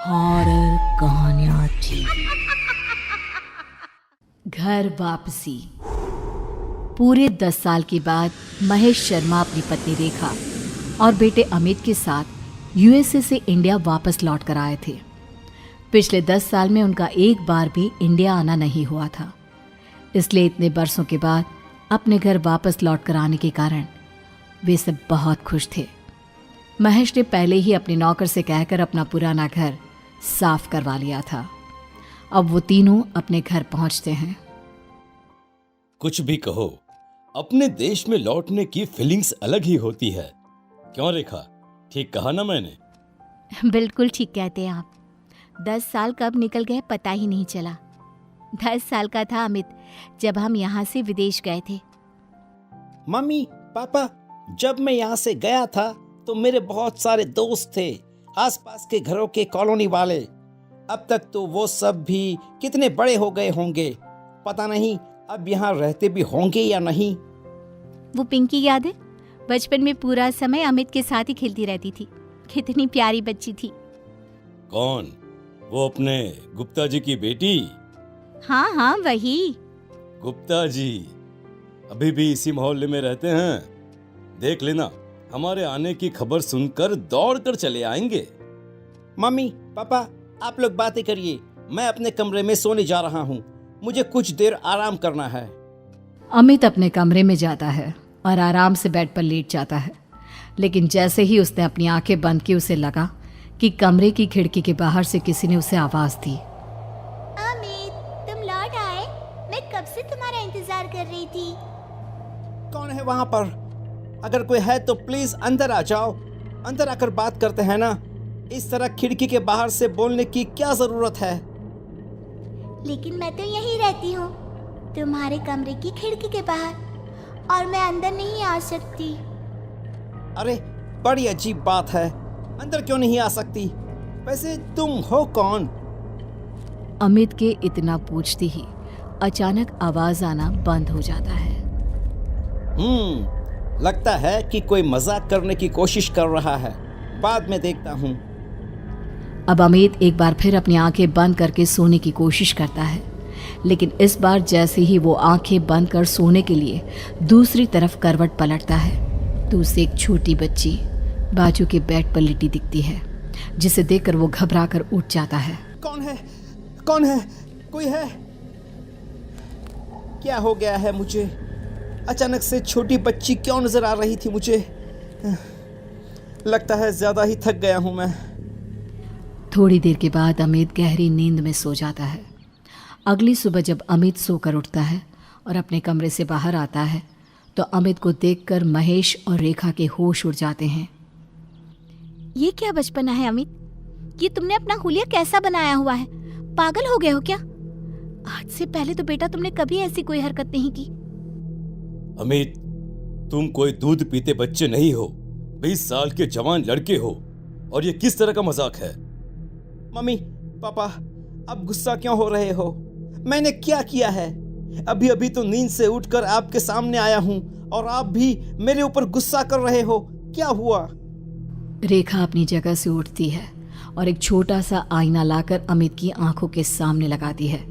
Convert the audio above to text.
Horror कहानियां थी। घर वापसी। पूरे 10 साल के बाद महेश शर्मा अपनी पत्नी रेखा और बेटे अमित के साथ यूएसए से इंडिया वापस लौट कर आए थे। पिछले 10 साल में उनका एक बार भी इंडिया आना नहीं हुआ था, इसलिए इतने बरसों के बाद अपने घर वापस लौट कर आने के कारण वे सब बहुत खुश थे। महेश ने पहले ही अपने नौकर से कहकर अपना पुराना घर साफ करवा लिया था। अब वो तीनों अपने घर पहुंचते हैं। कुछ भी कहो, अपने देश में लौटने की फीलिंग्स अलग ही होती है। क्यों रेखा, ठीक कहा ना मैंने? बिल्कुल ठीक कहते हैं आप। 10 साल कब निकल गए पता ही नहीं चला। 10 साल का था अमित जब हम यहाँ से विदेश गए थे। मम्मी पापा, जब मैं यहाँ से गया था तो मेरे बहुत सारे दोस्त थे, आसपास के घरों के कॉलोनी वाले। अब तक तो वो सब भी कितने बड़े हो गए होंगे, पता नहीं अब यहाँ रहते भी होंगे या नहीं। वो पिंकी याद है? बचपन में पूरा समय अमित के साथ ही खेलती रहती थी। कितनी प्यारी बच्ची थी। कौन? वो अपने गुप्ता जी की बेटी? हाँ वही। गुप्ता जी अभी भी इसी मोहल्ले में रहते हैं? देख लेना, हमारे आने की खबर सुनकर दौड़ कर चले आएंगे। मम्मी पापा, आप लोग बातें करिए, मैं अपने कमरे में सोने जा रहा हूँ। मुझे कुछ देर आराम करना है। अमित अपने कमरे में जाता है और आराम से बेड पर लेट जाता है, लेकिन जैसे ही उसने अपनी आंखें बंद की उसे लगा कि कमरे की खिड़की के बाहर से किसी ने उसे आवाज दी। अमित, तुम लौट आए? मैं कब से तुम्हारा इंतजार कर रही थी। कौन है वहाँ पर? अगर कोई है तो प्लीज अंदर आ जाओ। अंदर आकर बात करते हैं ना। इस तरह खिड़की के बाहर से बोलने की क्या जरूरत है? लेकिन मैं तो यहीं रहती हूँ, तुम्हारे कमरे की खिड़की के बाहर, और मैं अंदर नहीं आ सकती। अरे बड़ी अजीब बात है, अंदर क्यों नहीं आ सकती? वैसे तुम हो कौन? अमित के इतना पूछते ही अचानक आवाज आना बंद हो जाता है। लगता है कि कोई मजाक करने की कोशिश कर रहा है। बाद में देखता हूँ। अब अमित एक बार फिर अपनी आंखें बंद करके सोने की कोशिश करता है, लेकिन इस बार जैसे ही वो आंखें बंद कर सोने के लिए दूसरी तरफ करवट पलटता है तो उसे एक छोटी बच्ची बाजू के बेड पर लेटी दिखती है, जिसे देखकर वो घबरा कर उठ जाता है। कौन है? कौन है? कोई है? क्या हो गया है मुझे? अचानक से छोटी बच्ची क्यों नजर आ रही थी मुझे? लगता है ज्यादा ही थक गया हूं मैं। थोड़ी देर के बाद अमित गहरी नींद में सो जाता है। अगली सुबह जब अमित सोकर उठता है और अपने कमरे से बाहर आता है तो अमित को देखकर महेश और रेखा के होश उड़ जाते हैं। ये क्या बचपना है अमित? ये तुमने अपना हुलिया कैसा बनाया हुआ है? पागल हो गए हो क्या? आज से पहले तो बेटा तुमने कभी ऐसी कोई हरकत नहीं की। अमित, तुम कोई दूध पीते बच्चे नहीं हो, 20 साल के जवान लड़के हो, और ये किस तरह का मजाक है? मम्मी पापा, अब गुस्सा क्यों हो रहे हो? मैंने क्या किया है? अभी अभी तो नींद से उठकर आपके सामने आया हूं और आप भी मेरे ऊपर गुस्सा कर रहे हो। क्या हुआ? रेखा अपनी जगह से उठती है और एक छोटा सा आईना लाकर अमित की आंखों के सामने लगाती है।